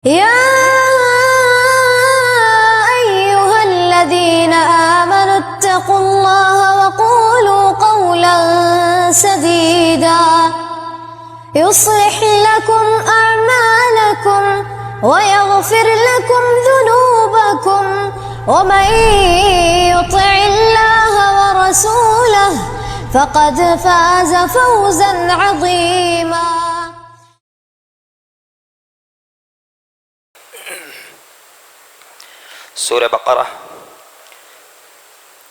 يا أيها الذين آمنوا اتقوا الله وقولوا قولا سديدا يصلح لكم أعمالكم ويغفر لكم ذنوبكم ومن يطع الله ورسوله فقد فاز فوزا عظيما. سورہ بقرہ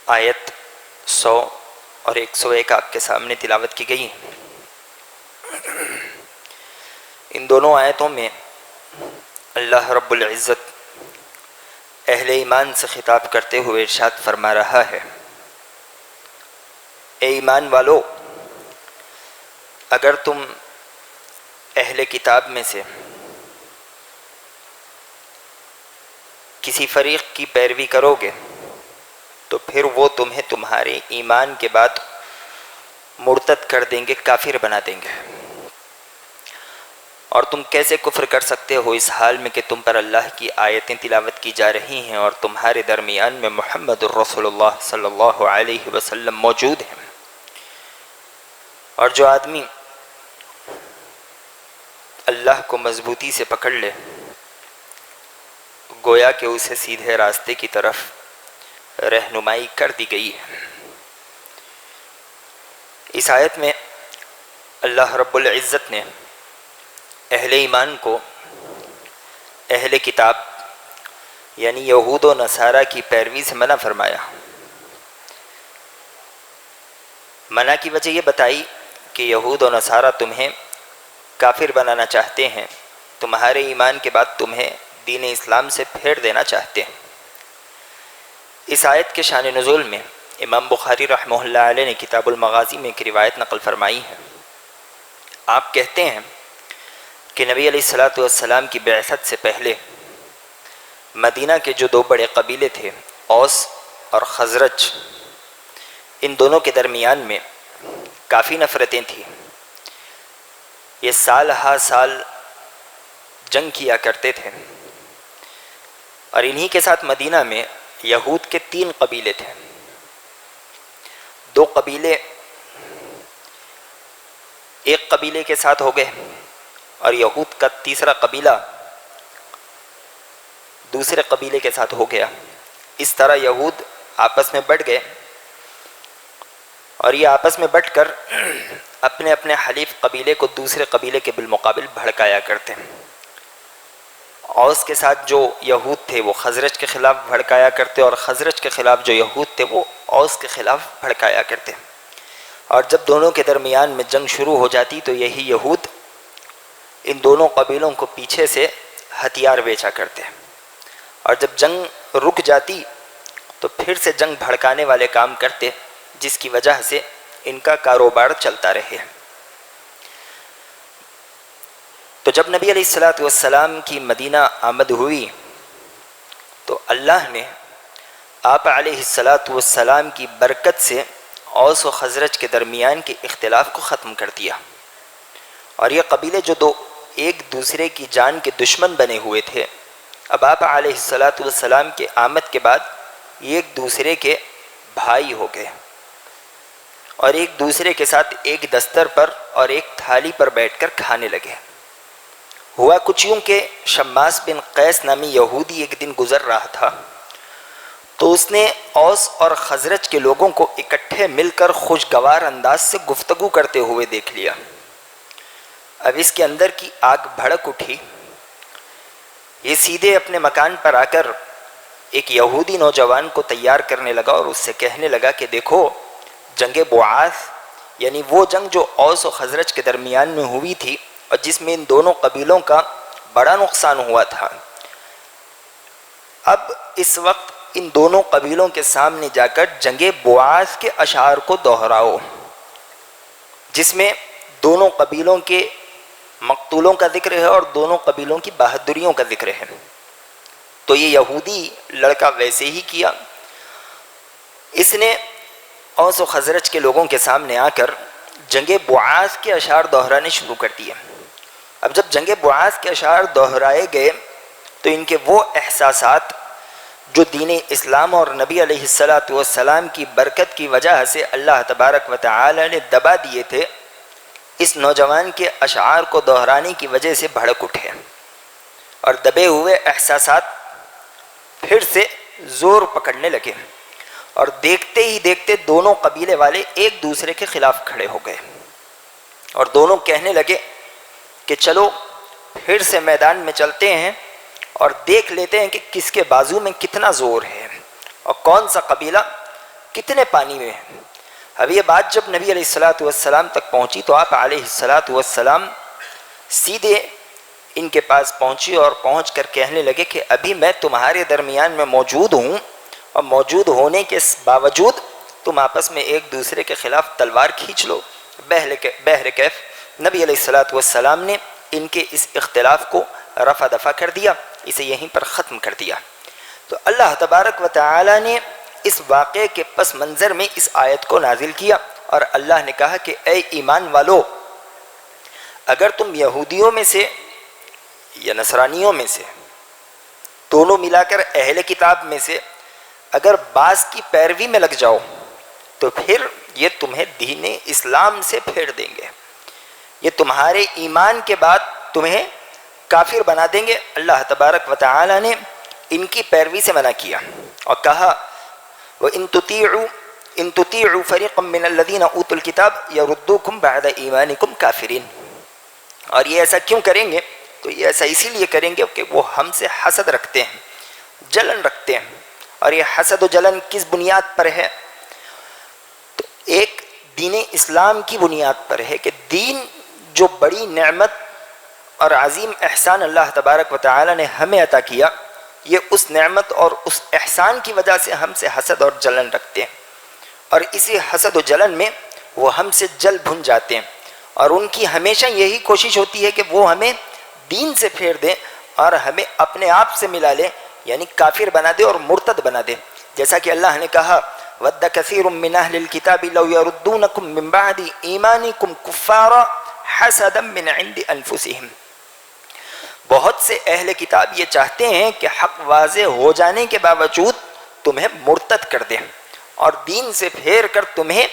آیت 100 اور 101 آپ کے سامنے تلاوت کی گئی. ان دونوں آیتوں میں اللہ رب العزت اہل ایمان سے خطاب کرتے ہوئے ارشاد فرما رہا ہے، اے ایمان والو، اگر تم اہل کتاب میں سے کسی فریق کی پیروی کرو گے تو پھر وہ تمہیں تمہارے ایمان کے بعد مرتد کر دیں گے، کافر بنا دیں گے. اور تم کیسے کفر کر سکتے ہو اس حال میں کہ تم پر اللہ کی آیتیں تلاوت کی جا رہی ہیں اور تمہارے درمیان میں محمد الرسول اللہ صلی اللہ علیہ وسلم موجود ہیں. اور جو آدمی اللہ کو مضبوطی سے پکڑ لے گویا کہ اسے سیدھے راستے کی طرف رہنمائی کر دی گئی ہے. اس آیت میں اللہ رب العزت نے اہل ایمان کو اہل کتاب یعنی یہود و نصارہ کی پیروی سے منع فرمایا. منع کی وجہ یہ بتائی کہ یہود و نصارہ تمہیں کافر بنانا چاہتے ہیں، تمہارے ایمان کے بعد تمہیں دین اسلام سے پھیر دینا چاہتے ہیں. اس آیت کے شان نزول میں امام بخاری رحمہ اللہ علیہ نے کتاب المغازی میں ایک روایت نقل فرمائی ہے. آپ کہتے ہیں کہ نبی علیہ السلام کی بعثت سے پہلے مدینہ کے جو دو بڑے قبیلے تھے اوس اور خزرج، ان دونوں کے درمیان میں کافی نفرتیں تھیں. یہ سال ہا سال جنگ کیا کرتے تھے اور انہی کے ساتھ مدینہ میں یہود کے 3 قبیلے تھے. 2 قبیلے ایک قبیلے کے ساتھ ہو گئے اور یہود کا تیسرا قبیلہ دوسرے قبیلے کے ساتھ ہو گیا. اس طرح یہود آپس میں بٹ گئے اور یہ آپس میں بٹ کر اپنے اپنے حلیف قبیلے کو دوسرے قبیلے کے بالمقابل بھڑکایا کرتے. اوس کے ساتھ جو یہود تھے وہ خزرج کے خلاف بھڑکایا کرتے اور خزرج کے خلاف جو یہود تھے وہ اوس کے خلاف بھڑکایا کرتے. اور جب دونوں کے درمیان میں جنگ شروع ہو جاتی تو یہی یہود ان دونوں قبیلوں کو پیچھے سے ہتھیار بیچا کرتے اور جب جنگ رک جاتی تو پھر سے جنگ بھڑکانے والے کام کرتے، جس کی وجہ سے ان کا کاروبار چلتا رہے. تو جب نبی علیہ السلام کی مدینہ آمد ہوئی تو اللہ نے آپ علیہ السلام کی برکت سے اوس و خزرج کے درمیان کے اختلاف کو ختم کر دیا. اور یہ قبیلے جو دو ایک دوسرے کی جان کے دشمن بنے ہوئے تھے، اب آپ علیہ السلام کے آمد کے بعد ایک دوسرے کے بھائی ہو گئے اور ایک دوسرے کے ساتھ ایک دستر پر اور ایک تھالی پر بیٹھ کر کھانے لگے. ہوا کچھ یوں کہ شماس بن قیس نامی یہودی ایک دن گزر رہا تھا تو اس نے اوس اور خزرج کے لوگوں کو اکٹھے مل کر خوشگوار انداز سے گفتگو کرتے ہوئے دیکھ لیا. اب اس کے اندر کی آگ بھڑک اٹھی. یہ سیدھے اپنے مکان پر آ کر ایک یہودی نوجوان کو تیار کرنے لگا اور اس سے کہنے لگا کہ دیکھو، جنگ بعاث یعنی وہ جنگ جو اوس و خزرج کے درمیان میں ہوئی تھی اور جس میں ان دونوں قبیلوں کا بڑا نقصان ہوا تھا، اب اس وقت ان دونوں قبیلوں کے سامنے جا کر جنگ بعاث کے اشعار کو دہراؤ، جس میں دونوں قبیلوں کے مقتولوں کا ذکر ہے اور دونوں قبیلوں کی بہادریوں کا ذکر ہے. تو یہ یہودی لڑکا ویسے ہی کیا. اس نے اوس و خزرج کے لوگوں کے سامنے آ کر جنگ بعاث کے اشعار دہرانے شروع کر دیے. اب جب جنگ بعاث کے اشعار دہرائے گئے تو ان کے وہ احساسات جو دین اسلام اور نبی علیہ الصلاۃ والسلام کی برکت کی وجہ سے اللہ تبارک و تعالی نے دبا دیے تھے، اس نوجوان کے اشعار کو دہرانے کی وجہ سے بھڑک اٹھے اور دبے ہوئے احساسات پھر سے زور پکڑنے لگے، اور دیکھتے ہی دیکھتے دونوں قبیلے والے ایک دوسرے کے خلاف کھڑے ہو گئے اور دونوں کہنے لگے کہ چلو پھر سے میدان میں چلتے ہیں اور دیکھ لیتے ہیں کہ کس کے بازو میں کتنا زور ہے اور کون سا قبیلہ کتنے پانی میں ہے۔ اب یہ بات جب نبی علیہ الصلاۃ والسلام تک پہنچی تو آپ علیہ الصلاۃ والسلام سیدھے ان کے پاس پہنچی اور پہنچ کر کہنے لگے کہ ابھی میں تمہارے درمیان میں موجود ہوں، اور موجود ہونے کے باوجود تم آپس میں ایک دوسرے کے خلاف تلوار کھینچ لو۔ بہر کیف نبی علیہ الصلاۃ والسلام نے ان کے اس اختلاف کو رفع دفع کر دیا، اسے یہیں پر ختم کر دیا۔ تو اللہ تبارک و تعالی نے اس واقعے کے پس منظر میں اس آیت کو نازل کیا، اور اللہ نے کہا کہ اے ایمان والو، اگر تم یہودیوں میں سے یا نصرانیوں میں سے، دونوں ملا کر اہل کتاب میں سے اگر بعض کی پیروی میں لگ جاؤ تو پھر یہ تمہیں دین اسلام سے پھیر دیں گے، یہ تمہارے ایمان کے بعد تمہیں کافر بنا دیں گے۔ اللہ تبارک و تعالی نے ان کی پیروی سے منع کیا اور کہا وَإِن تُطِيعُوا فَرِيقًا مِّنَ الَّذِينَ أُوتُوا الْكِتَابَ يَرُدُّوكُمْ بَعْدَ إِيمَانِكُمْ كَافِرِينَ، اور یہ ایسا کیوں کریں گے؟ تو یہ ایسا اسی لیے کریں گے کہ وہ ہم سے حسد رکھتے ہیں، جلن رکھتے ہیں۔ اور یہ حسد و جلن کس بنیاد پر ہے؟ تو ایک دین اسلام کی بنیاد پر ہے کہ دین جو بڑی نعمت اور عظیم احسان اللہ تبارک و تعالی نے ہمیں عطا کیا، یہ اس نعمت اور اس احسان کی وجہ سے ہم سے حسد اور جلن رکھتے ہیں، اور اسی حسد و جلن میں وہ ہم سے جل بھن جاتے ہیں، اور ان کی ہمیشہ یہی کوشش ہوتی ہے کہ وہ ہمیں دین سے پھیر دیں اور ہمیں اپنے آپ سے ملا لیں، یعنی کافر بنا دے اور مرتد بنا دے، جیسا کہ اللہ نے کہا وَدَّ كَثِيرٌ مِّنْ أَهْلِ الْكِتَابِ لَوْ يَرُدُّونَكُم مِّن بَعْدِ إِيمَانِكُمْ كُفَّارًا حَسَدًا مِّنْ عِندِ أَنفُسِهِمْ، بہت سے اہل کتاب یہ چاہتے ہیں کہ حق واضح ہو جانے کے باوجود تمہیں مرتد کر دیں اور دین سے پھیر کر تمہیں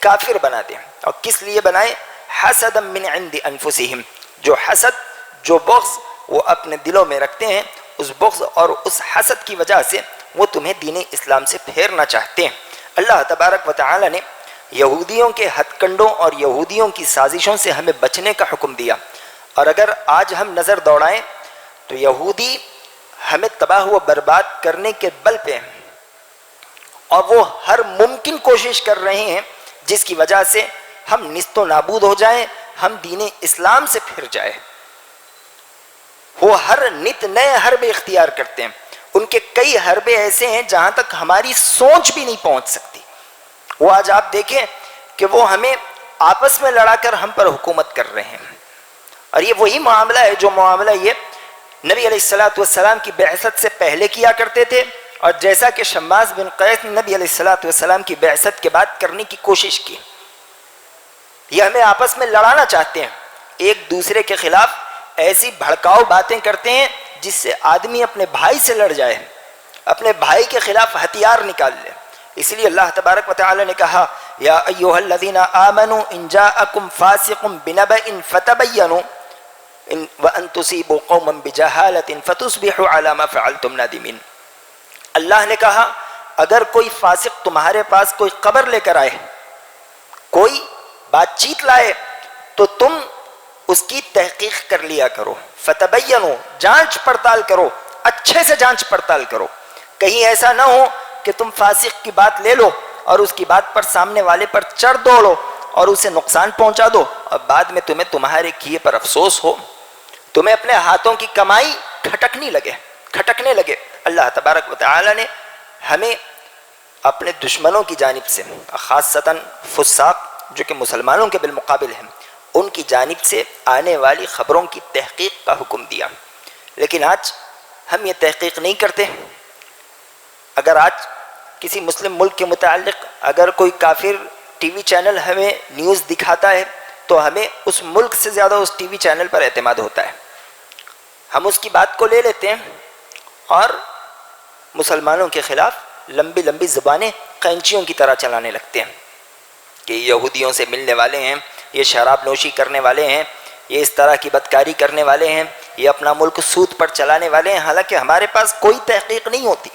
کافر بنا دیں۔ اور کس لیے بنائے؟ حسدا من عند انفسہم، جو حسد، جو بغض وہ اپنے دلوں میں رکھتے ہیں، اس بغض اور اس حسد کی وجہ سے وہ تمہیں دین اسلام سے پھیرنا چاہتے ہیں۔ اللہ تبارک و تعالی نے یہودیوں کے ہتھ کنڈوں اور یہودیوں کی سازشوں سے ہمیں بچنے کا حکم دیا، اور اگر آج ہم نظر دوڑائیں تو یہودی ہمیں تباہ و برباد کرنے کے بل پہ ہیں، اور وہ ہر ممکن کوشش کر رہے ہیں جس کی وجہ سے ہم نیست و نابود ہو جائیں، ہم دین اسلام سے پھر جائیں۔ وہ ہر نت نئے حربے اختیار کرتے ہیں، ان کے کئی حربے ایسے ہیں جہاں تک ہماری سوچ بھی نہیں پہنچ سکتی۔ وہ آج آپ دیکھیں کہ وہ ہمیں آپس میں لڑا کر ہم پر حکومت کر رہے ہیں، اور یہ وہی معاملہ ہے جو معاملہ یہ نبی علیہ الصلاۃ والسلام کی بعثت سے پہلے کیا کرتے تھے، اور جیسا کہ شماس بن قیس نے نبی علیہ الصلاۃ والسلام کی بعثت کے بعد کرنے کی کوشش کی۔ یہ ہمیں آپس میں لڑانا چاہتے ہیں، ایک دوسرے کے خلاف ایسی بھڑکاؤ باتیں کرتے ہیں جس سے آدمی اپنے بھائی سے لڑ جائے، اپنے بھائی کے خلاف ہتھیار نکال لے۔ اس لیے اللہ تبارک و تعالی نے کہا یا ایھا الذین آمنوا ان جاءکم فاسق بنبأ فتبینوا وان تصیبوا قوما بجہالۃ فتصبحوا علی ما فعلتم نادمین۔ اللہ نے کہا اگر کوئی فاسق تمہارے پاس کوئی خبر لے کر آئے، کوئی بات چیت لائے، تو تم اس کی تحقیق کر لیا کرو، فتبینوا، جانچ پڑتال کرو، اچھے سے جانچ پڑتال کرو، کہیں ایسا نہ ہو کہ تم فاسق کی بات لے لو اور اس کی بات پر سامنے والے پر چڑھ دوڑو اور اسے نقصان پہنچا دو، اور بعد میں تمہیں تمہارے کیے پر افسوس ہو، تمہیں اپنے ہاتھوں کی کمائی کھٹکنے لگے۔ اللہ تبارک و تعالی نے ہمیں اپنے دشمنوں کی جانب سے، خاصتاً فساق جو کہ مسلمانوں کے بالمقابل ہیں، ان کی جانب سے آنے والی خبروں کی تحقیق کا حکم دیا، لیکن آج ہم یہ تحقیق نہیں کرتے۔ اگر آج کسی مسلم ملک کے متعلق اگر کوئی کافر ٹی وی چینل ہمیں نیوز دکھاتا ہے تو ہمیں اس ملک سے زیادہ اس ٹی وی چینل پر اعتماد ہوتا ہے، ہم اس کی بات کو لے لیتے ہیں اور مسلمانوں کے خلاف لمبی لمبی زبانیں قینچیوں کی طرح چلانے لگتے ہیں کہ یہودیوں سے ملنے والے ہیں، یہ شراب نوشی کرنے والے ہیں، یہ اس طرح کی بدکاری کرنے والے ہیں، یہ اپنا ملک سود پر چلانے والے ہیں، حالانکہ ہمارے پاس کوئی تحقیق نہیں ہوتی۔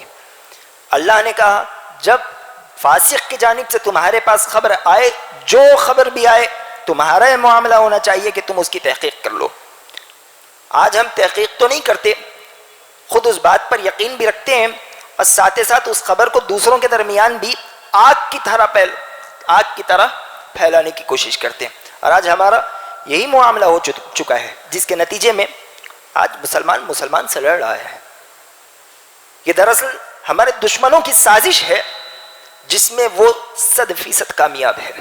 اللہ نے کہا جب فاسق کی جانب سے تمہارے پاس خبر آئے، جو خبر بھی آئے، تمہارا یہ معاملہ ہونا چاہیے کہ تم اس کی تحقیق کر لو۔ آج ہم تحقیق تو نہیں کرتے، خود اس بات پر یقین بھی رکھتے ہیں اور ساتھ ساتھ اس خبر کو دوسروں کے درمیان بھی آگ کی طرح پھیلانے کی کوشش کرتے ہیں، اور آج ہمارا یہی معاملہ ہو چکا ہے، جس کے نتیجے میں آج مسلمان سے لڑ رہا ہے۔ یہ دراصل ہمارے دشمنوں کی سازش ہے، جس میں وہ 100% کامیاب ہے،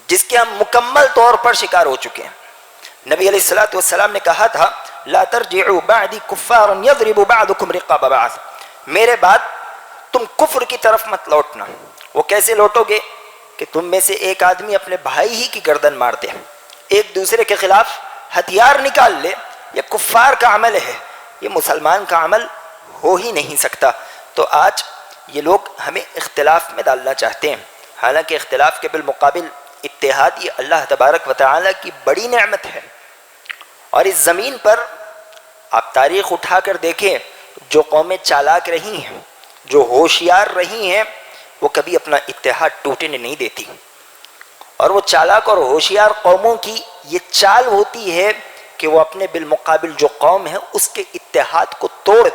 جس کے ہم مکمل طور پر شکار ہو چکے ہیں۔ نبی علیہ الصلوۃ والسلام نے کہا تھا لا ترجعوا بعدی کفارا یضرب بعضکم رقاب بعض، میرے بعد تم کفر کی طرف مت لوٹنا۔ وہ کیسے لوٹو گے کہ تم میں سے ایک آدمی اپنے بھائی ہی کی گردن مار دے، ایک دوسرے کے خلاف ہتھیار نکال لے۔ یہ کفار کا عمل ہے، یہ مسلمان کا عمل ہو ہی نہیں سکتا۔ تو آج یہ لوگ ہمیں اختلاف میں ڈالنا چاہتے ہیں، حالانکہ اختلاف کے بالمقابل اتحاد یہ اللہ تبارک و تعالی کی بڑی نعمت ہے۔ اور اس زمین پر آپ تاریخ اٹھا کر دیکھیں، جو قومیں چالاک رہی ہیں، جو ہوشیار رہی ہیں، وہ کبھی اپنا اتحاد ٹوٹنے نہیں دیتی۔ اور وہ چالاک اور ہوشیار قوموں کی یہ چال ہوتی ہے کہ وہ اپنے بالمقابل جو قوم ہے اس کے اتحاد کو توڑ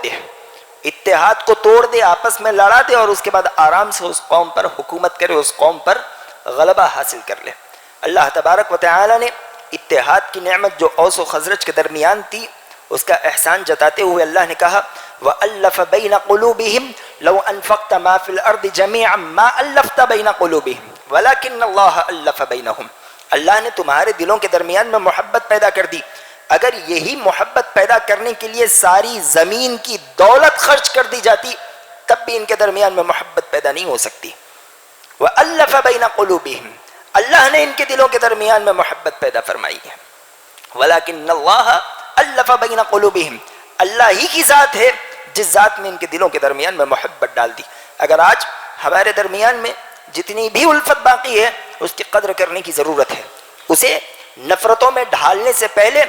دے، آپس میں لڑا دے، اور اس کے بعد آرام سے اس قوم پر حکومت کرے، اس قوم پر غلبہ حاصل کر لے۔ اللہ تبارک و تعالی نے اتحاد کی نعمت جو اوس و خزرج کے درمیان تھی، اس کا احسان جتاتے ہوئے اللہ نے کہا وَأَلَّفَ بَيْنَ قُلُوبِهِمْ لَوْ أَنفَقْتَ مَا فِي الْأَرْضِ جَمِيعًا مَا أَلَّفْتَ بَيْنَ قُلُوبِهِمْ وَلَكِنَّ اللَّهَ أَلَّفَ بَيْنَهُمْ۔ اللہ نے تمہارے دلوں کے درمیان میں محبت پیدا کر دی، اگر یہی محبت پیدا کرنے کے لیے ساری زمین کی دولت خرچ کر دی جاتی تب بھی ان کے درمیان میں محبت پیدا نہیں ہو سکتی۔ وَأَلَّفَ بَيْنَ قُلُوبِهِمْ، اللہ نے ان کے دلوں کے درمیان میں محبت پیدا فرمائی ہے۔ وَلَكِنَّ اللَّهَ أَلَّفَ بَيْنَ قُلُوبِهِمْ، اللہ ہی کی ذات ہے جس ذات میں ان کے دلوں کے درمیان میں محبت ڈال دی۔ اگر آج ہمارے درمیان میں جتنی بھی الفت باقی ہے اس کی قدر کرنے کی ضرورت ہے، اسے نفرتوں میں ڈھالنے سے پہلے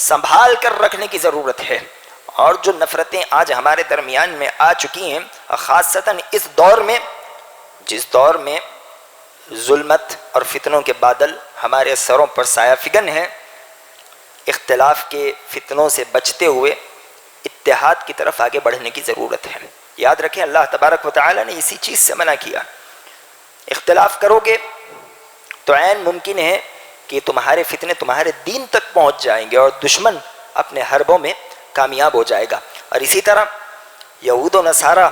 سنبھال کر رکھنے کی ضرورت ہے۔ اور جو نفرتیں آج ہمارے درمیان میں آ چکی ہیں، خاصتاً اس دور میں، جس دور میں ظلمت اور فتنوں کے بادل ہمارے سروں پر سایہ فگن ہیں، اختلاف کے فتنوں سے بچتے ہوئے اتحاد کی طرف آگے بڑھنے کی ضرورت ہے۔ یاد رکھیں اللہ تبارک و تعالی نے اسی چیز سے منع کیا، اختلاف کرو گے تو عین ممکن ہے کہ تمہارے فتنے تمہارے دین تک پہنچ جائیں گے اور دشمن اپنے حربوں میں کامیاب ہو جائے گا۔ اور اسی طرح یہود و نصارہ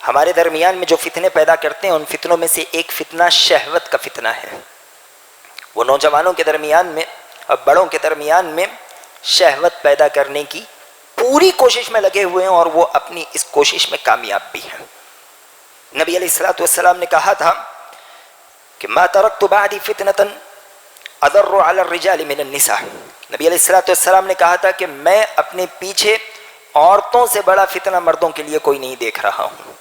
ہمارے درمیان میں جو فتنے پیدا کرتے ہیں، ان فتنوں میں سے ایک فتنہ شہوت کا فتنہ ہے۔ وہ نوجوانوں کے درمیان میں اور بڑوں کے درمیان میں شہوت پیدا کرنے کی پوری کوشش میں لگے ہوئے ہیں، اور وہ اپنی اس کوشش میں کامیاب بھی ہیں۔ نبی علیہ الصلوۃ والسلام نے کہا تھا کہ ما ترکت بعدی فتنة اضر علی الرجال من النساء، نبی علیہ الصلوۃ والسلام نے کہا تھا کہ میں اپنے پیچھے عورتوں سے بڑا فتنہ مردوں کے لیے کوئی نہیں دیکھ رہا ہوں۔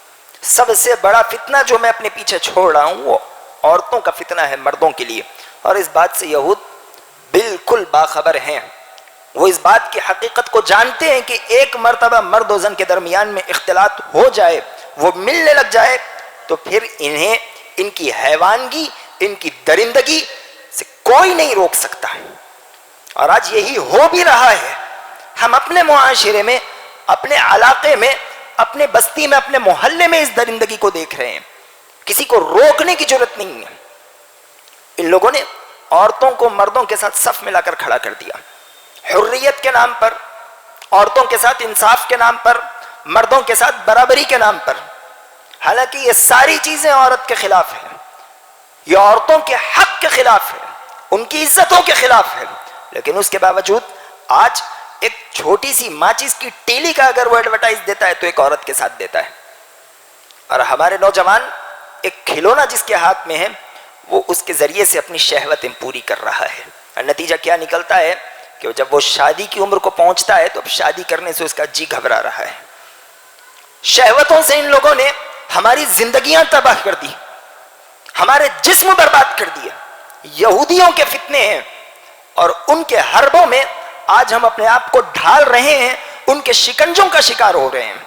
سب سے بڑا فتنہ جو میں اپنے پیچھے چھوڑ رہا ہوں وہ عورتوں کا فتنہ ہے مردوں کے لیے۔ اور اس بات سے یہود بالکل باخبر ہیں، وہ اس بات کی حقیقت کو جانتے ہیں کہ ایک مرتبہ مرد و زن کے درمیان میں اختلاط ہو جائے، وہ ملنے لگ جائے، تو پھر انہیں ان کی حیوانگی، ان کی درندگی سے کوئی نہیں روک سکتا۔ اور آج یہی ہو بھی رہا ہے۔ ہم اپنے معاشرے میں، اپنے علاقے میں، اپنے بستی میں، اپنے محلے میں اس درندگی کو دیکھ رہے ہیں، کسی کو روکنے کی ضرورت نہیں ہے۔ ان لوگوں نے عورتوں کو مردوں کے ساتھ صف ملا کر کھڑا کر دیا، حریت کے نام پر، عورتوں کے ساتھ انصاف کے نام پر، مردوں کے ساتھ برابری کے نام پر۔ حالانکہ یہ ساری چیزیں عورت کے خلاف ہیں، یہ عورتوں کے حق کے خلاف ہے، ان کی عزتوں کے خلاف ہے، لیکن اس کے باوجود آج ایک چھوٹی سی ماچس کی ٹیلی کا اگر وہ ایڈورٹائز دیتا ہے تو ایک عورت کے ساتھ دیتا ہے۔ اور ہمارے نوجوان ایک کھلونا جس کے ہاتھ میں ہے وہ اس کے ذریعے سے اپنی شہوتیں پوری کر رہا ہے، اور نتیجہ کیا نکلتا ہے کہ جب وہ شادی کی عمر کو پہنچتا ہے تو اب شادی کرنے سے اس کا جی گھبرا رہا ہے. شہوتوں سے ان لوگوں نے ہماری زندگیاں تباہ کر دی, ہمارے جسم برباد کر دیے. یہودیوں کے فتنے ہیں اور ان کے حربوں میں آج ہم اپنے آپ کو ڈھال رہے ہیں, ان کے شکنجوں کا شکار ہو رہے ہیں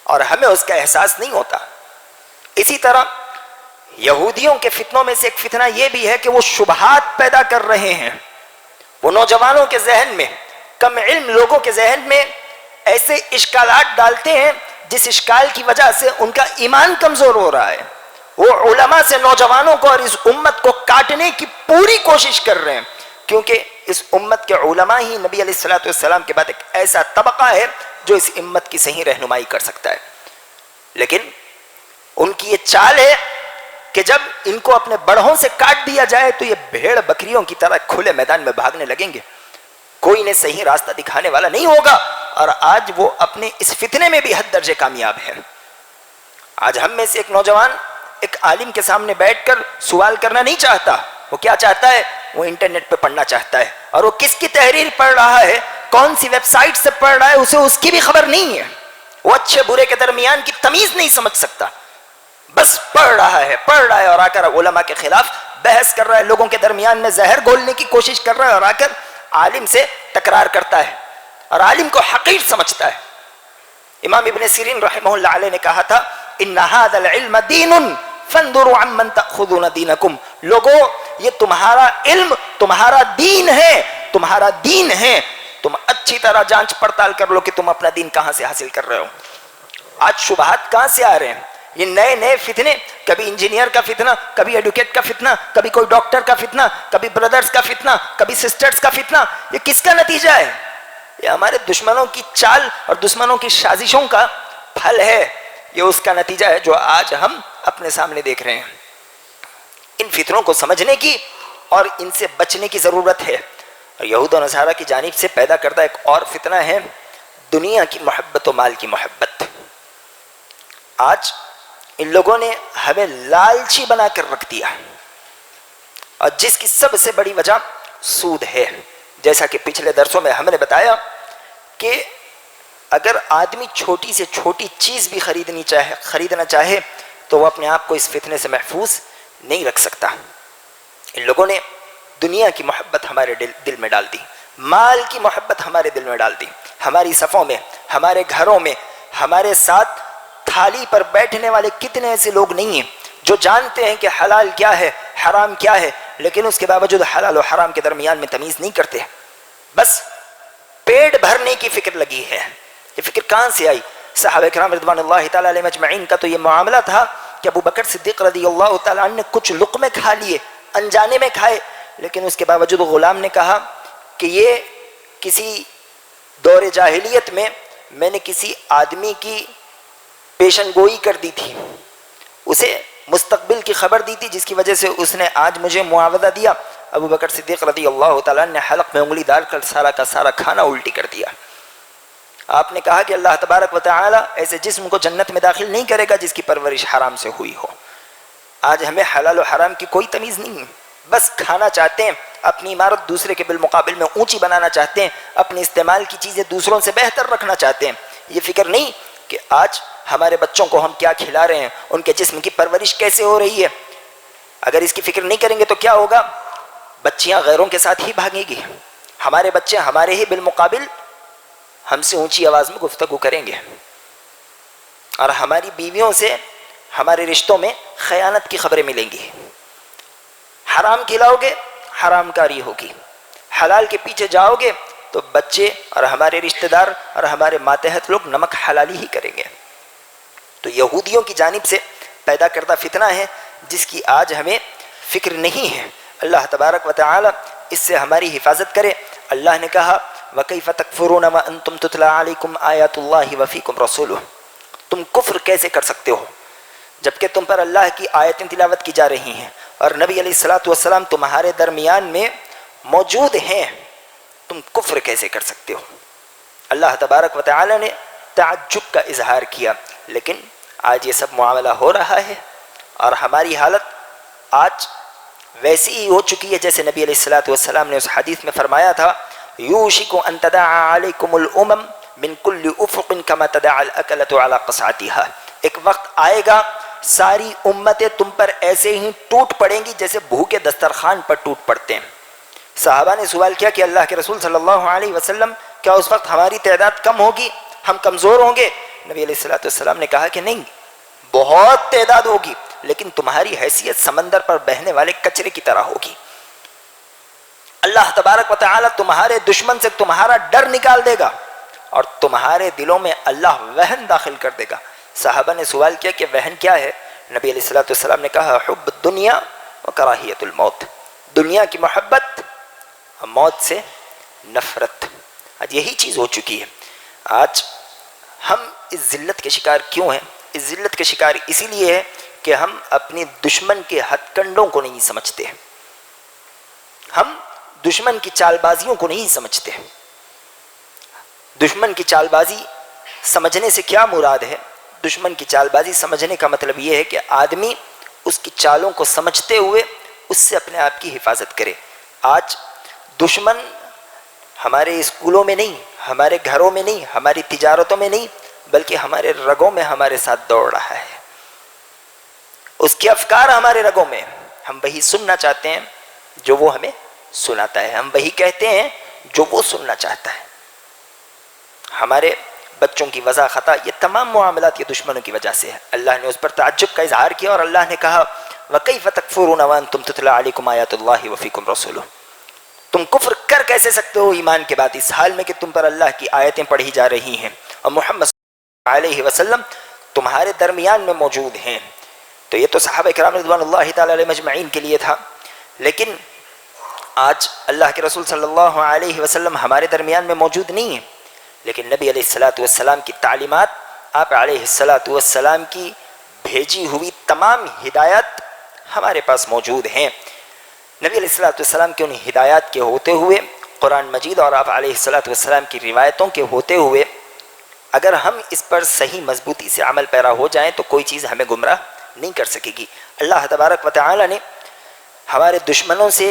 اور ہمیں اس کا احساس نہیں ہوتا. اسی طرح یہودیوں کے فتنوں میں سے ایک فتنہ یہ بھی ہے کہ وہ شبہات پیدا کر رہے ہیں. وہ نوجوانوں کے ذہن میں, کم علم لوگوں کے ذہن میں ایسے اشکالات ڈالتے ہیں جس اشکال کی وجہ سے ان کا ایمان کمزور ہو رہا ہے. وہ علماء سے نوجوانوں کو اور اس امت کو کاٹنے کی پوری کوشش کر رہے ہیں, کیونکہ اس امت کے علماء ہی نبی علیہ الصلوۃ والسلام کے بعد ایک ایسا طبقہ ہے جو اس امت کی صحیح رہنمائی کر سکتا ہے. لیکن ان کی یہ چال ہے کہ جب ان کو اپنے بڑھوں سے کاٹ دیا جائے تو یہ بھیڑ بکریوں کی طرح کھلے میدان میں بھاگنے لگیں گے, کوئی انہیں صحیح راستہ دکھانے والا نہیں ہوگا. اور آج وہ اپنے اس فتنے میں بھی حد درجے کامیاب ہے. آج ہم میں سے ایک نوجوان ایک عالم کے سامنے بیٹھ کر سوال کرنا نہیں چاہتا. وہ کیا چاہتا ہے؟ وہ انٹرنیٹ پہ پڑھنا چاہتا ہے, اور وہ کس کی تحریر پڑھ رہا ہے, کون سی ویب سائٹ سے پڑھ رہا ہے, اسے اس کی بھی خبر نہیں ہے. وہ اچھے برے کے درمیان کی تمیز نہیں سمجھ سکتا, بس پڑھ رہا ہے اور آ کر علماء کے خلاف بحث کر رہا ہے, لوگوں کے درمیان میں زہر گھولنے کی کوشش کر رہا ہے اور آ کر عالم سے تکرار کرتا ہے اور عالم کو حقیر سمجھتا ہے. امام ابن سیرین رحمہ اللہ علیہ نے کہا تھا, ان ھذا العلم دین فانظروا عمن تأخذون دینکم. لوگوں, یہ تمہارا علم تمہارا دین ہے, تمہارا دین ہے. تم اچھی طرح جانچ پڑتال کر لو کہ تم اپنا دین کہاں سے حاصل کر رہے ہو. آج شبہات کہاں سے آ رہے ہیں؟ یہ نئے نئے فتنے, کبھی انجینئر کا فتنہ, کبھی ایڈوکیٹ کا فتنہ, کبھی کوئی ڈاکٹر کا فتنہ, کبھی بردرز کا فتنہ, کبھی سسٹرز کا فتنہ. یہ کس کا نتیجہ ہے؟ یہ ہمارے دشمنوں کی چال اور دشمنوں کی سازشوں کا پھل ہے. یہ اس کا نتیجہ ہے جو آج ہم اپنے سامنے دیکھ رہے ہیں. ان فتنوں کو سمجھنے کی اور ان سے بچنے کی ضرورت ہے. اور یہود و نصارہ کی جانب سے پیدا کردہ ایک اور فتنہ ہے دنیا کی محبت و مال کی محبت. آج ان لوگوں نے ہمیں لالچی بنا کر رکھ دیا, اور جس کی سب سے بڑی وجہ سود ہے. جیسا کہ پچھلے درسوں میں ہم نے بتایا کہ اگر آدمی چھوٹی سے چھوٹی چیز بھی خریدنا چاہے تو وہ اپنے آپ کو اس فتنے سے محفوظ نہیں رکھ سکتا. ان لوگوں نے دنیا کی محبت ہمارے دل میں ڈال دی, مال کی محبت ہمارے دل میں ڈال دی. ہماری صفوں میں, ہمارے گھروں میں, ہمارے ساتھ تھالی پر بیٹھنے والے کتنے ایسے لوگ نہیں ہیں جو جانتے ہیں کہ حلال کیا ہے, حرام کیا ہے, لیکن اس کے باوجود حلال و حرام کے درمیان میں تمیز نہیں کرتے. بس پیٹ بھرنے کی فکر لگی ہے. یہ فکر کہاں سے آئی؟ صحابہ کرام رضوان اللہ تعالیٰ علیہ مجمعین کا تو یہ معاملہ تھا کہ ابو بکر صدیق رضی اللہ تعالیٰ عنہ نے کچھ لقمے کھا لیے, انجانے میں کھائے, لیکن اس کے باوجود غلام نے کہا کہ یہ کسی دور جاہلیت میں نے کسی آدمی کی پیشن گوئی کر دی تھی, اسے مستقبل کی خبر دی تھی, جس کی وجہ سے اس نے آج مجھے معاوضہ دیا. ابو بکر صدیق رضی اللہ تعالیٰ نے حلق میں انگلی ڈال کر سارا کا سارا کھانا الٹی کر دیا. آپ نے کہا کہ اللہ تبارک و تعالی ایسے جسم کو جنت میں داخل نہیں کرے گا جس کی پرورش حرام سے ہوئی ہو. آج ہمیں حلال و حرام کی کوئی تمیز نہیں ہے, بس کھانا چاہتے ہیں, اپنی عمارت دوسرے کے بالمقابل میں اونچی بنانا چاہتے ہیں, اپنے استعمال کی چیزیں دوسروں سے بہتر رکھنا چاہتے ہیں. یہ فکر نہیں کہ آج ہمارے بچوں کو ہم کیا کھلا رہے ہیں, ان کے جسم کی پرورش کیسے ہو رہی ہے. اگر اس کی فکر نہیں کریں گے تو کیا ہوگا؟ بچیاں غیروں کے ساتھ ہی بھاگیں گی, ہمارے بچے ہمارے ہی بالمقابل ہم سے اونچی آواز میں گفتگو کریں گے, اور ہماری بیویوں سے ہمارے رشتوں میں خیانت کی خبریں ملیں گی. حرام کھلاؤ گے حرام کاری ہوگی, حلال کے پیچھے جاؤ گے تو بچے اور ہمارے رشتہ دار اور ہمارے ماتحت لوگ نمک حلالی ہی کریں گے. تو یہودیوں کی جانب سے پیدا کردہ فتنہ ہے جس کی آج ہمیں فکر نہیں ہے. اللہ تبارک و تعالی اس سے ہماری حفاظت کرے. اللہ نے کہا وَكَيْفَ تَكْفُرُونَ وَأَنْتُمْ تُتْلَى عَلَيْكُمْ آيَاتُ اللَّهِ وَفِيكُمْ رَسُولُهُ. تم کفر کیسے کر سکتے ہو جبکہ تم پر اللہ کی آیتیں تلاوت کی جا رہی ہیں اور نبی علیہ الصلوۃ والسلام تمہارے درمیان میں موجود ہیں, تم کفر کیسے کر سکتے ہو. اللہ تبارک و تعالی نے تعجب کا اظہار کیا, لیکن آج یہ سب معاملہ ہو رہا ہے اور ہماری حالت آج ویسی ہی ہو چکی ہے جیسے نبی علیہ الصلوۃ والسلام نے اس حدیث میں فرمایا تھا یوشک ان تداعى علیکم الامم من کل افق کما تداعى الاکلۃ علی قصعتها، ایک وقت آئے گا ساری امتیں تم پر ایسے ہی ٹوٹ پڑیں گی جیسے بھوکے دسترخوان پر ٹوٹ پڑتے ہیں۔ صحابہ نے سوال کیا کہ اللہ کے رسول صلی اللہ علیہ وسلم کیا اس وقت ہماری تعداد کم ہوگی، ہم کمزور ہوں گے؟ نبی علیہ الصلوۃ والسلام نے کہا کہ نہیں، بہت تعداد ہوگی لیکن تمہاری حیثیت سمندر پر بہنے والے کچرے کی طرح ہوگی۔ اللہ تبارک و تعالی تمہارے دشمن سے تمہارا ڈر نکال دے گا اور تمہارے دلوں میں اللہ وہن داخل کر دے گا۔ صحابہ نے سوال کیا کہ وہن کیا ہے؟ نبی علیہ الصلوۃ والسلام نے کہا حب الدنیا و کراہیت الموت، دنیا کی محبت اور موت سے نفرت۔ آج یہی چیز ہو چکی ہے۔ آج ہم اس ذلت کے شکار کیوں ہیں؟ اس ذلت کے شکار اسی لیے ہے کہ ہم اپنے دشمن کے ہتھ کنڈوں کو نہیں سمجھتے، ہم دشمن کی چال بازیوں کو نہیں سمجھتے۔ دشمن کی چال بازی سمجھنے سے کیا مراد ہے؟ دشمن کی چال بازی سمجھنے کا مطلب یہ ہے کہ آدمی اس کی چالوں کو سمجھتے ہوئے اس سے اپنے آپ کی حفاظت کرے۔ آج دشمن ہمارے اسکولوں میں نہیں، ہمارے گھروں میں نہیں، ہماری تجارتوں میں نہیں، بلکہ ہمارے رگوں میں ہمارے ساتھ دوڑ رہا ہے۔ اس کے افکار ہمارے رگوں میں، ہم وہی سننا چاہتے ہیں جو وہ ہمیں سناتا ہے، ہم وہی کہتے ہیں جو وہ سننا چاہتا ہے۔ ہمارے بچوں کی وضع خطا، یہ تمام معاملات یہ دشمنوں کی وجہ سے ہے۔ اللہ نے اس پر تعجب کا اظہار کیا اور اللہ نے کہا وَكَيْفَ تَكْفُرُونَ وَأَنْتُمْ تُتْلَىٰ عَلَيْكُمْ آيَاتُ اللَّهِ وَفِيكُمْ رَسُولُهُ، تم کفر کر کیسے سکتے ہو ایمان کے بعد اس حال میں کہ تم پر اللہ کی آیتیں پڑھی جا رہی ہیں اور محمد صلی اللہ علیہ وسلم تمہارے درمیان میں موجود ہیں۔ تو یہ تو صحابہ کرام رضوان اللہ تعالی علیہ مجمعین کے لیے تھا، لیکن آج اللہ کے رسول صلی اللہ علیہ وسلم ہمارے درمیان میں موجود نہیں ہیں، لیکن نبی علیہ الصلوۃ والسلام کی تعلیمات، آپ علیہ الصلوۃ والسلام کی بھیجی ہوئی تمام ہدایات ہمارے پاس موجود ہیں۔ نبی علیہ الصلوۃ والسلام کی ان ہدایات کے ہوتے ہوئے، قرآن مجید اور آپ علیہ الصلوۃ والسلام کی روایتوں کے ہوتے ہوئے اگر ہم اس پر صحیح مضبوطی سے عمل پیرا ہو جائیں تو کوئی چیز ہمیں گمراہ نہیں کر سکے گی۔ اللہ تبارک و تعالی نے ہمارے دشمنوں سے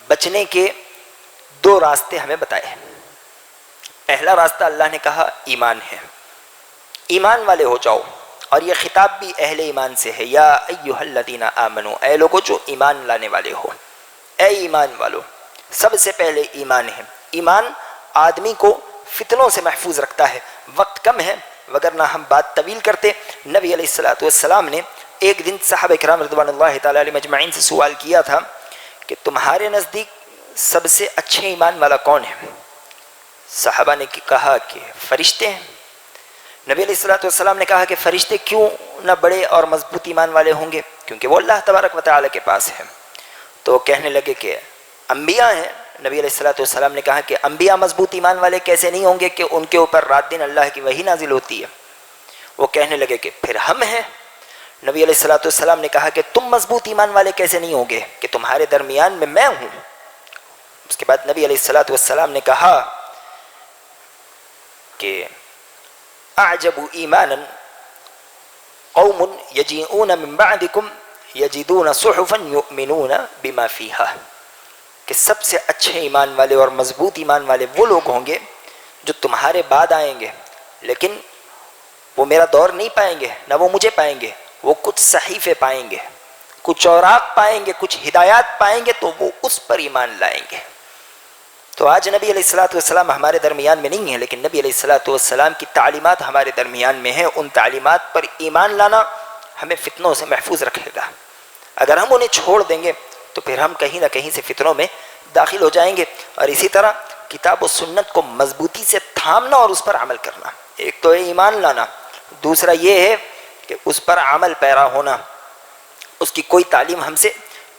بچنے کے دو راستے ہمیں بتائے ہیں۔ پہلا راستہ اللہ نے کہا ایمان ہے، ایمان والے ہو جاؤ، اور یہ خطاب بھی اہل ایمان سے ہے، یا ایھا الذین آمنو، اے لوگو جو ایمان لانے والے ہو، اے ایمان والو۔ سب سے پہلے ایمان ہے۔ ایمان آدمی کو فتنوں سے محفوظ رکھتا ہے۔ وقت کم ہے وگرنہ ہم بات طویل کرتے۔ نبی علیہ الصلوۃ والسلام نے ایک دن صحابہ کرام رضوان اللہ تعالی علیہ مجمعین سے سوال کیا تھا کہ تمہارے نزدیک سب سے اچھے ایمان والا کون ہے؟ صحابہ نے کہا کہ فرشتے ہیں۔ نبی علیہ الصلوۃ والسلام نے کہا کہ فرشتے کیوں نہ بڑے اور مضبوط ایمان والے ہوں گے؟ کیونکہ وہ اللہ تبارک و تعالی کے پاس ہے۔ تو وہ کہنے لگے کہ انبیاء ہیں۔ نبی علیہ الصلوۃ والسلام نے کہا کہ انبیاء مضبوط ایمان والے کیسے نہیں ہوں گے کہ ان کے اوپر رات دن اللہ کی وحی نازل ہوتی ہے۔ وہ کہنے لگے کہ پھر ہم ہیں۔ نبی علیہ الصلوۃ والسلام نے کہا کہ تم مضبوط ایمان والے کیسے نہیں ہوں گے کہ تمہارے درمیان میں ہوں۔ اس کے بعد نبی علیہ الصلوۃ والسلام نے کہا کہ اعجب ایمانا قوم یجیئون من بعدکم یجدون صحفا یؤمنون بما فیہا، کہ سب سے اچھے ایمان والے اور مضبوط ایمان والے وہ لوگ ہوں گے جو تمہارے بعد آئیں گے، لیکن وہ میرا دور نہیں پائیں گے، نہ وہ مجھے پائیں گے، وہ کچھ صحیفے پائیں گے، کچھ اوراق پائیں گے، کچھ ہدایات پائیں گے، تو وہ اس پر ایمان لائیں گے۔ تو آج نبی علیہ الصلوۃ والسلام ہمارے درمیان میں نہیں ہیں، لیکن نبی علیہ الصلوۃ والسلام کی تعلیمات ہمارے درمیان میں ہیں۔ ان تعلیمات پر ایمان لانا ہمیں فتنوں سے محفوظ رکھے گا۔ اگر ہم انہیں چھوڑ دیں گے تو پھر ہم کہیں نہ کہیں سے فتنوں میں داخل ہو جائیں گے۔ اور اسی طرح کتاب و سنت کو مضبوطی سے تھامنا اور اس پر عمل کرنا، ایک تو ہے ایمان لانا، دوسرا یہ ہے کہ اس پر عمل پیرا ہونا، اس کی کوئی تعلیم ہم سے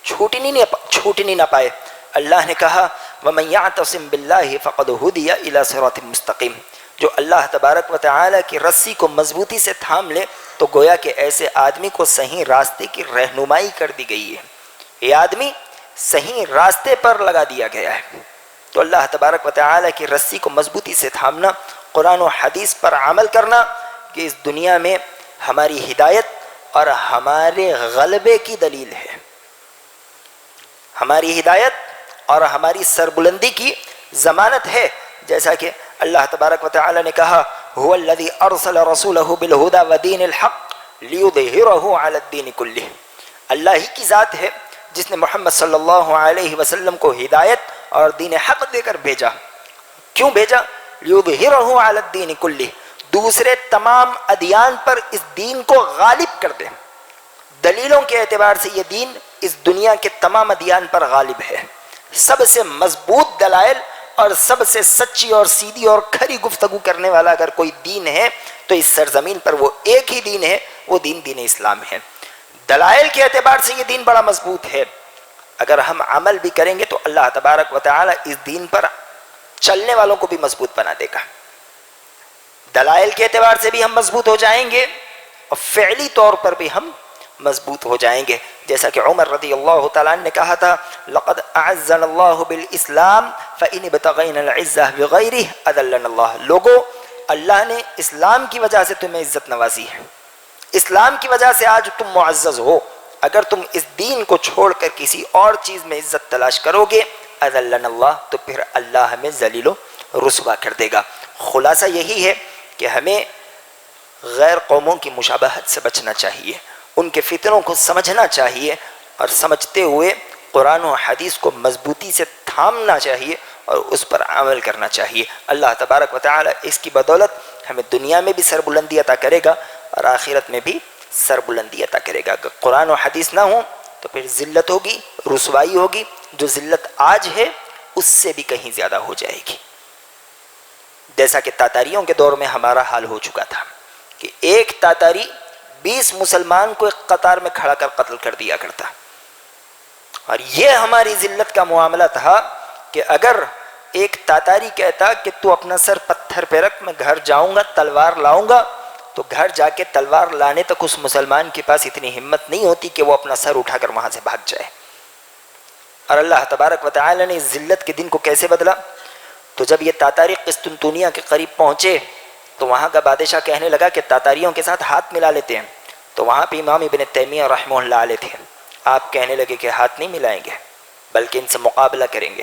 چھوٹنی نہ پائے۔ اللہ نے کہا وَمَن يَعْتَصِم بِاللَّهِ فَقَدْ هُدِيَ إِلَى صِرَاطٍ مُسْتَقِيمٍ، جو اللہ تبارک و تعالی کی رسی کو مضبوطی سے تھام لے تو گویا کہ ایسے آدمی کو صحیح راستے کی رہنمائی کر دی گئی ہے، یہ آدمی صحیح راستے پر لگا دیا گیا ہے۔ تو اللہ تبارک و تعالی کی رسی کو مضبوطی سے تھامنا، قرآن و حدیث پر عمل کرنا، کہ اس دنیا میں ہماری ہدایت اور ہمارے غلبے کی دلیل ہے، ہماری ہدایت اور ہماری سربلندی کی ضمانت ہے، جیسا کہ اللہ تبارک و تعالی نے کہا هو الذی ارسل رسولہ بالہدی ودین الحق لیظہرہ علی الدین کلہ، اللہ ہی کی ذات ہے جس نے محمد صلی اللہ علیہ وسلم کو ہدایت اور دین حق دے کر بھیجا۔ کیوں بھیجا؟ لیظہرہ علی الدین کلہ، دوسرے تمام ادیان پر اس دین کو غالب کر دے۔ دلیلوں کے اعتبار سے یہ دین اس دنیا کے تمام ادیان پر غالب ہے۔ سب سے مضبوط دلائل اور سب سے سچی اور سیدھی اور کھری گفتگو کرنے والا اگر کوئی دین ہے تو اس سرزمین پر وہ ایک ہی دین ہے، وہ دین اسلام ہے۔ دلائل کے اعتبار سے یہ دین بڑا مضبوط ہے۔ اگر ہم عمل بھی کریں گے تو اللہ تبارک و تعالی اس دین پر چلنے والوں کو بھی مضبوط بنا دے گا۔ دلائل کے اعتبار سے بھی ہم مضبوط ہو جائیں گے اور فعلی طور پر بھی ہم مضبوط ہو جائیں گے، جیسا کہ عمر رضی اللہ تعالیٰ عنہ نے کہا تھا لقد اعزنا اللہ بالاسلام فان ابتغینا العزہ بغیرہ اذلنا اللہ، لوگو اللہ نے اسلام کی وجہ سے تمہیں عزت نوازی ہے، اسلام کی وجہ سے آج تم معزز ہو، اگر تم اس دین کو چھوڑ کر کسی اور چیز میں عزت تلاش کرو گے اذلنا اللہ، تو پھر اللہ ہمیں ذلیل و رسوا کر دے گا۔ خلاصہ یہی ہے کہ ہمیں غیر قوموں کی مشابہت سے بچنا چاہیے، ان کے فتنوں کو سمجھنا چاہیے اور سمجھتے ہوئے قرآن و حدیث کو مضبوطی سے تھامنا چاہیے اور اس پر عمل کرنا چاہیے۔ اللہ تبارک و تعالی اس کی بدولت ہمیں دنیا میں بھی سربلندی عطا کرے گا اور آخرت میں بھی سربلندی عطا کرے گا۔ اگر قرآن و حدیث نہ ہوں تو پھر ذلت ہوگی، رسوائی ہوگی، جو ذلت آج ہے اس سے بھی کہیں زیادہ ہو جائے گی، جیسا کہ تاتاریوں کے دور میں ہمارا حال ہو چکا تھا کہ ایک تاتاری 20 مسلمان کو ایک قطار میں کھڑا کر قتل کر دیا کرتا، اور یہ ہماری ذلت کا معاملہ تھا کہ اگر ایک تاتاری کہتا کہ تو اپنا سر پتھر پہ رکھ، میں گھر جاؤں گا تلوار لاؤں گا، تو گھر جا کے تلوار لانے تک اس مسلمان کے پاس اتنی ہمت نہیں ہوتی کہ وہ اپنا سر اٹھا کر وہاں سے بھاگ جائے۔ اور اللہ تبارک و تعالی نے اس ذلت کے دن کو کیسے بدلا؟ تو جب یہ تاتاری قسطنطنیہ کے قریب پہنچے تو وہاں کا بادشاہ کہنے لگا کہ تاتاریوں کے ساتھ ہاتھ ملا لیتے ہیں، تو وہاں پہ امام ابن تیمیہ رحمہ اللہ علیہ تھے، آپ کہنے لگے کہ ہاتھ نہیں ملائیں گے بلکہ ان سے مقابلہ کریں گے۔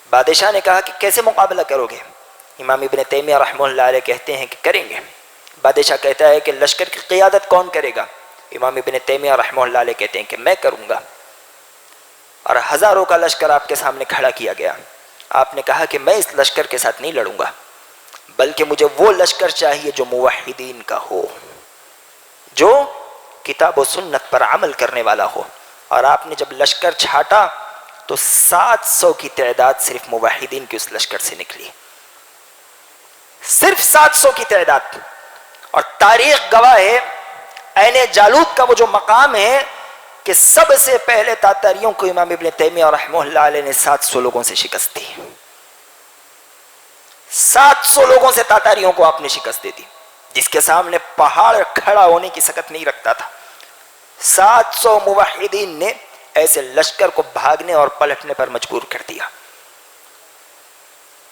بادشاہ نے کہا کہ کیسے مقابلہ کرو گے؟ امام ابن تیمیہ رحمہ اللہ علیہ کہتے ہیں کہ کریں گے۔ بادشاہ کہتا ہے کہ لشکر کی قیادت کون کرے گا؟ امام ابن تیمیہ رحمہ اللہ علیہ کہتے ہیں کہ میں کروں گا، اور ہزاروں کا لشکر آپ کے سامنے کھڑا کیا گیا۔ آپ نے کہا کہ میں اس لشکر کے ساتھ نہیں لڑوں گا، بلکہ مجھے وہ لشکر چاہیے جو موحدین کا ہو، جو کتاب و سنت پر عمل کرنے والا ہو۔ اور آپ نے جب لشکر چھاٹا تو 700 کی تعداد صرف موحدین کی اس لشکر سے نکلی، صرف 700 کی تعداد۔ اور تاریخ گواہ ہے عین جالوت کا وہ جو مقام ہے کہ سب سے پہلے تاتاریوں کو امام ابن تیمیہ رحمہ اللہ علیہ نے 700 لوگوں سے شکست دی، 700 لوگوں سے تاتاریوں کو آپ نے شکست دے دی، جس کے سامنے پہاڑ کھڑا ہونے کی سکت نہیں رکھتا تھا۔ 700 موحدین نے ایسے لشکر کو بھاگنے اور پلٹنے پر مجبور کر دیا۔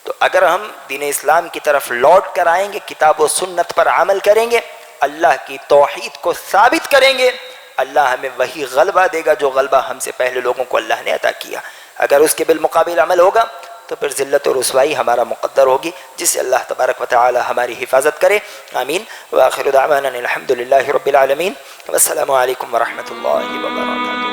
تو اگر ہم دین اسلام کی طرف لوٹ کر آئیں گے، کتاب و سنت پر عمل کریں گے، اللہ کی توحید کو ثابت کریں گے، اللہ ہمیں وہی غلبہ دے گا جو غلبہ ہم سے پہلے لوگوں کو اللہ نے عطا کیا۔ اگر اس کے بالمقابل عمل ہوگا تو پھر ذلت و رسوائی ہمارا مقدر ہوگی، جس سے اللہ تبارک و تعالی ہماری حفاظت کرے۔ آمین۔ وآخر دعوانا الحمد للہ رب العالمین، والسلام علیکم ورحمۃ اللہ وبرکاتہ۔